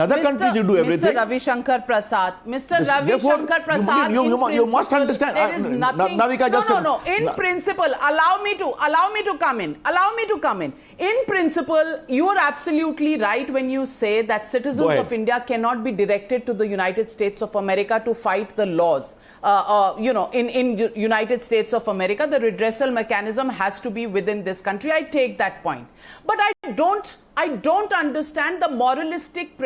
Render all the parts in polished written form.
Other countries you do everything. Mr. Ravi Shankar Prasad. Mr. Ravi Therefore, Shankar Prasad. you must understand. There is nothing. Navika, just no. In principle, allow me to come in. Allow me to come in. In principle, you are absolutely right when you say that citizens of India cannot be directed to the United States of America to fight the laws. In United States of America, the redressal mechanism has to be within this country. I take that point, but I don't understand the moralistic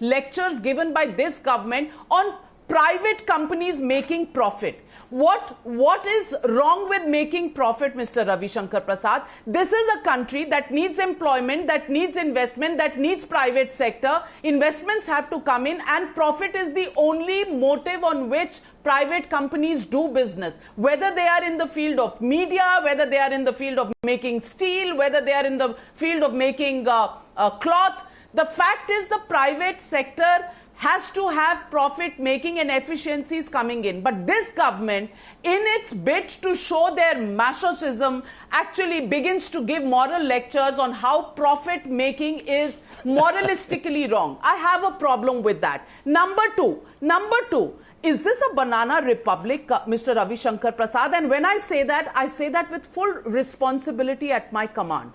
lectures given by this government on private companies making profit. What is wrong with making profit, Mr. Ravi Shankar Prasad? This is a country that needs employment, that needs investment, that needs private sector. Investments have to come in, and profit is the only motive on which private companies do business. Whether they are in the field of media, whether they are in the field of making steel, whether they are in the field of making cloth, the fact is the private sector has to have profit making and efficiencies coming in. But this government, in its bid to show their masochism, actually begins to give moral lectures on how profit making is moralistically wrong. I have a problem with that. Number two, is this a banana republic, Mr. Ravi Shankar Prasad? And when I say that with full responsibility at my command.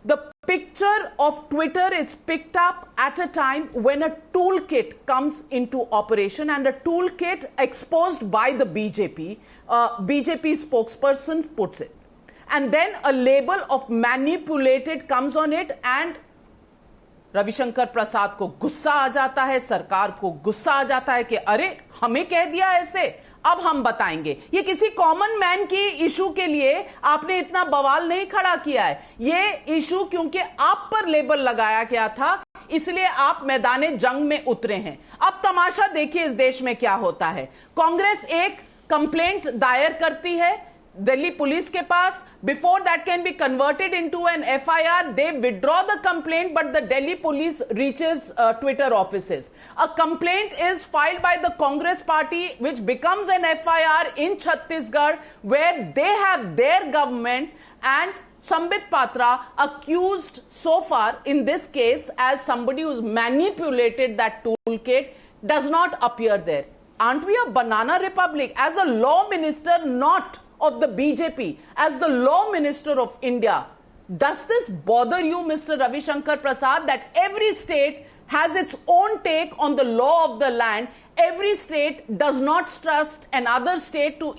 The picture of Twitter is picked up at a time when a toolkit comes into operation, and a toolkit exposed by the BJP spokesperson puts it. And then a label of manipulated comes on it, and Ravishankar प्रसाद को गुस्सा आ जाता है, सरकार को गुस्सा आ जाता है कि अरे हमें कह दिया ऐसे, अब हम बताएंगे। ये किसी कॉमन मैन की इशू के लिए आपने इतना बवाल नहीं खड़ा किया है। ये इशू क्योंकि आप पर लेबल लगाया गया था, इसलिए आप मैदाने जंग में उतरे हैं। अब तमाशा देखिए इस देश में क्या होता है। कांग्रेस एक कंप्लेंट दायर करती है दिल्ली पुलिस के पास, before that can be converted into an FIR, they withdraw the complaint, but the Delhi police reaches Twitter offices. A complaint is filed by the Congress party, which becomes an FIR in Chhattisgarh, where they have their government and Sambit Patra accused so far in this case as somebody who's manipulated that toolkit, does not appear there. Aren't we a banana republic? As a law minister, not of the BJP, as the law minister of India, does this bother you, Mr. Ravi Shankar Prasad, that every state has its own take on the law of the land? Every state does not trust another state to,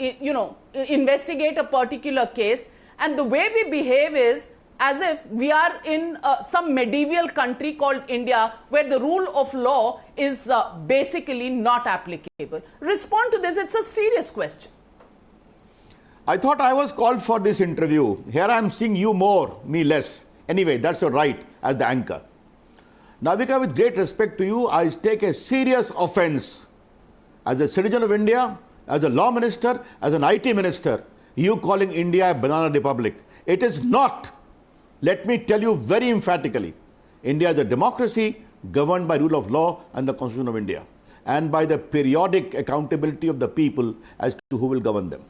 investigate a particular case, and the way we behave is as if we are in some medieval country called India, where the rule of law is basically not applicable. Respond to this. It's a serious question. I thought I was called for this interview. Here I am seeing you more, me less. Anyway, that's your right as the anchor. Navika, with great respect to you, I take a serious offense as a citizen of India, as a law minister, as an IT minister, you calling India a banana republic. It is not. Let me tell you very emphatically, India is a democracy governed by rule of law and the Constitution of India, and by the periodic accountability of the people as to who will govern them.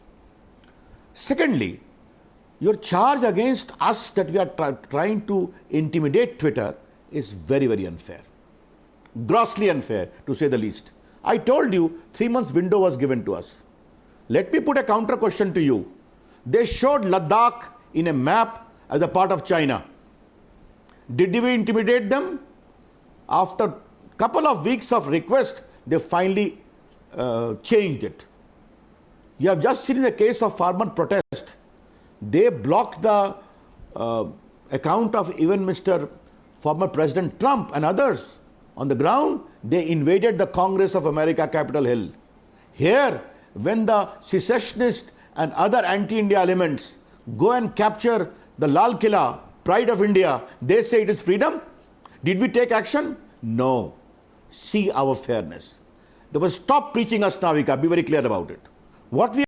Secondly, your charge against us that we are trying to intimidate Twitter is very, very unfair. Grossly unfair, to say the least. I told you 3 months window was given to us. Let me put a counter question to you. They showed Ladakh in a map as a part of China. Did we intimidate them? After a couple of weeks of request, they finally changed it. You have just seen the case of farmer protest. They blocked the account of even Mr. former President Trump and others. On the ground, they invaded the Congress of America, Capitol Hill. Here, when the secessionists and other anti-India elements go and capture the Lal Killa, pride of India, they say it is freedom. Did we take action? No. See our fairness. They will stop preaching us, Navika. Be very clear about it. What we